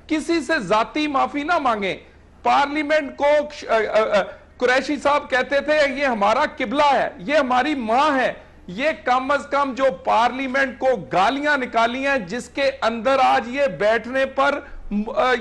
किसी से जाती माफी ना मांगे। पार्लियामेंट को कुरैशी साहब कहते थे ये हमारा किबला है, ये हमारी मां है। ये कम अज कम जो पार्लियामेंट को गालियां निकाली हैं, जिसके अंदर आज ये बैठने पर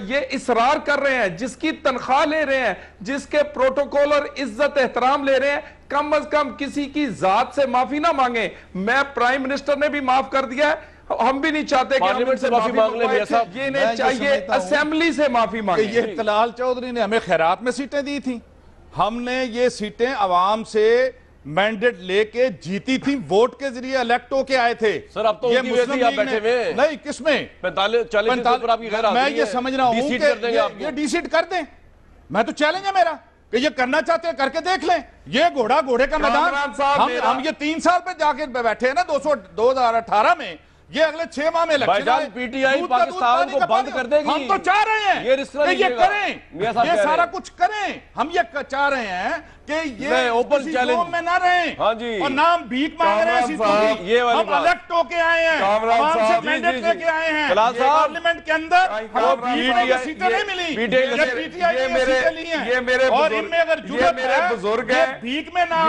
ये इसरार कर रहे हैं, जिसकी तनख्वाह ले रहे हैं, जिसके प्रोटोकॉल और इज्जत एहतराम ले रहे हैं, कम अज कम किसी की जात से माफी ना मांगे। मैं प्राइम मिनिस्टर ने भी माफ कर दिया है, हम भी नहीं चाहते कि पार्लियामेंट से माफी मांग ले। ये नहीं चाहिए, असेंबली से माफी मांगे। ये तलाल चौधरी ने हमें खैरात में सीटें दी थी, हमने ये सीटें अवाम से मैंडेट लेके जीती थी, वोट के जरिए इलेक्ट होके आए थे। सर अब तो ये मुस्लिम लीग बैठे हुए नहीं, किसमें 45-40 आपकी खैर मैं ये समझ रहा हूं कि ये डिसीड कर दें। मैं तो चैलेंज है मेरा कि ये करना चाहते हैं करके देख लें। ये घोड़ा घोड़े का मैदान, हम ये 3 साल पे जाके बैठे हैं ना 2018 में, ये अगले 6 माह में इलेक्शन, पीटीआई पाकिस्तान को बंद कर देगी। हम तो चाह रहे हैं ये करें, ये सारा कुछ करें। हम ये चाह रहे हैं कि ये ओपन चैलेंज में ना रहे। हाँ जी, और नाम भीख मांग रहे हैं, ये वाली हम इलेक्ट होके आए हैं, आवाम से मैंडेट लेके आए हैं। पार्लियामेंट के अंदर सीटें नहीं मिली, पीटीआई ने सीटें ली हैं। और इनमें अगर जरूरत है भीख में नाम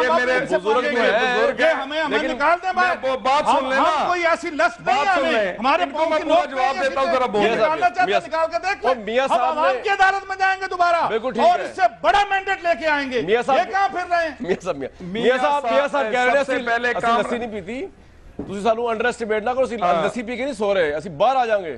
हमें निकाल दें बात सुन लेना। हम कोई ऐसी लस्ट नहीं है, हमारे जवाब देता हूं, जरा बोल निकाल के देख लो। मियां साहब आवाम की अदालत में जाएंगे दोबारा और इससे बड़ा मैंडेट लेके आएंगे। कहां फिर रहे हैं मियां साहब कह रहे हैं पहले लस्सी नहीं पीती, ਤੁਸੀਂ ਸਾਨੂੰ ਅੰਡਰ ਐਸਟੀਮੇਟ ਨਾ ਕਰੋ, ਅਸੀਂ ਲੱਸੀ ਪੀ ਕੇ ਨਹੀਂ ਸੋ ਰਹੇ, ਅਸੀਂ ਬਾਹਰ आ जाएंगे।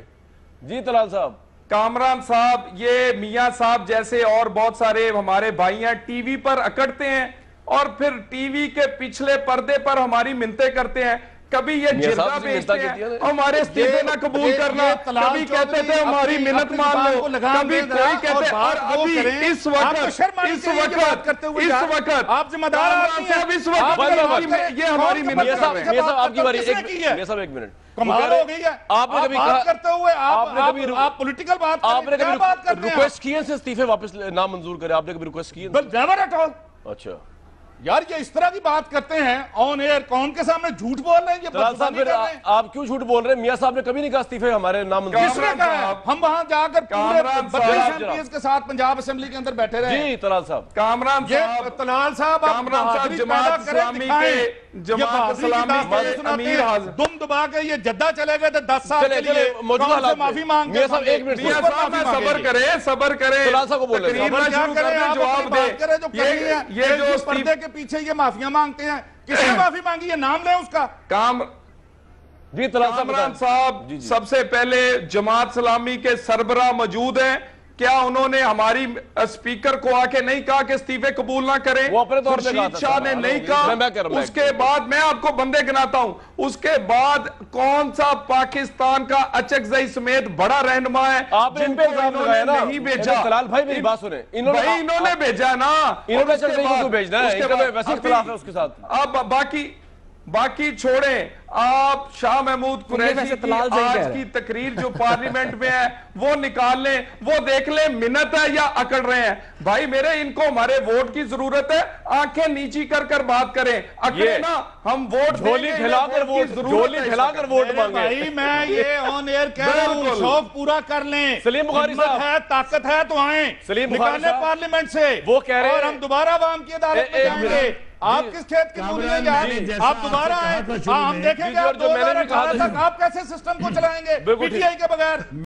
जी तलाल साहब। कामरान साहब, ये मियां साहब जैसे और बहुत सारे हमारे भाई हैं, टीवी पर अकड़ते हैं और फिर टीवी के पिछले पर्दे पर हमारी मिन्नतें करते हैं। कभी ये जिरदा बेचते हैं, हमारे इस्तीफे ना कबूल करना, कभी कहते थे हमारी मिन्नत मान लो, कभी कोई कहते। और अभी इस वक्त आप जिम्मेदार साहब, इस वक्त ये हमारी मिन्नत कर रहे हैं। आपकी बारी, एक मिनट। कमाल हो गई है, आपने कभी बात करते हुए आप पॉलिटिकल बात, आपने कभी रिक्वेस्ट की है इस्तीफे वापस ना मंजूर करे? आपने कभी रिक्वेस्ट की है? Never at all. अच्छा यार, ये इस तरह की बात करते हैं ऑन एयर, कौन के सामने झूठ बोल रहे हैं? ये फिर आप क्यों झूठ बोल रहे हैं? मियां साहब ने कभी नहीं कहा इस्तीफे हमारे नाम मंजूर। किसने कहा है? हम वहां जाकर पूरे 32 एमपीएस के साथ पंजाब असेंबली के अंदर बैठे रहे। जी तलाल साहब, कामरान साहब, तलाल साहब, जमात इस्लामी के अमीर हाजिर, दुम दबा के ये जद्दा चले गए थे 10 साल के लिए, मौजूदा माफी मांग। मियां साहब एक मिनट, सबर करें, सबर करें। तलाल साहब को बोले जवाब दे। ये जो पर्दे के पीछे ये माफिया मांगते हैं, किसने माफी मांगी है? नाम लें उसका। जी कामरान साहब, सबसे पहले जमात इस्लामी के सरबराह मौजूद हैं, क्या उन्होंने हमारी स्पीकर को आके नहीं कहा कि इस्तीफे कबूल ना करें? वो अपने तौर पे खुर्शीद शाह ने नहीं कहा। उसके बाद मैं आपको बंदे गिनाता हूं, उसके बाद कौन सा पाकिस्तान का अचकजई समेत बड़ा रहनुमा है जिनको इन्होंने नहीं भेजा? तलाल भाई मेरी बात सुने, इन्होंने भेजा ना, इन्होंने भेजना है, वैसे इख्तिलाफ है उसके साथ। अब बाकी छोड़ें, आप शाह महमूद कुरैशी की आज की तकरीर जो पार्लियामेंट में है वो निकाल लें, वो देख लें मिन्नत है या अकड़ रहे हैं। भाई मेरे, इनको हमारे वोट की जरूरत है, आंखें नीची कर कर बात करें, अकड़े ना। हम वोट झोली फैलाकर वोट मांगे। भाई मैं ये ऑन एयर कह रहा हूं, शौक पूरा कर लें। सलीम बुखारी साहब है, ताकत है तो आए, सलीम बुखारी साहब पार्लियामेंट से वो कह रहे हैं, और हम दोबारा आवाम की अदालत में जाएंगे। आप किस खेत की मूली हैं यार? आप दोबारा आए, हम देखेंगे आप 2018 तक आप कैसे सिस्टम को चलाएंगे पीटीआई के बगैर।